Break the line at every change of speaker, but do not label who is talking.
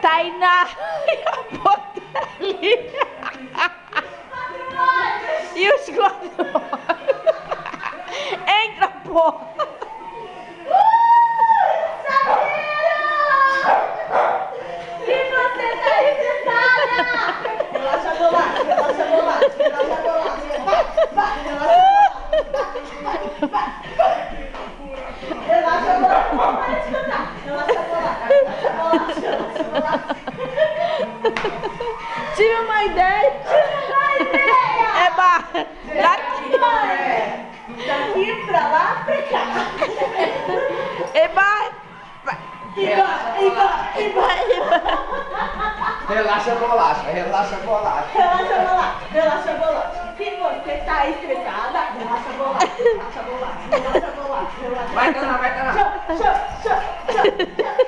Tainá e a Botelli. E os quadros. Entra, porra.
Relaxa a bolacha, relaxa a bolacha, relaxa a bolacha. Vai, relaxa a bolacha. Relaxa a bolacha. Para de cantar. Relaxa a bolacha, relaxa a bolacha, relaxa a bolacha.
Tive uma ideia. É barra. Daqui.
Daqui pra lá, pra cá.
É barra.
Relaxa a bolacha, relaxa a bolacha.
Relaxa a bolacha, relaxa a bolacha. Se você tá estressada, relaxa a bolacha, relaxa a bolacha, relaxa a bolacha, relaxa a bolacha.
Vai, Tana, vai, Tana.
Tchau, tchau, tchau, tchau.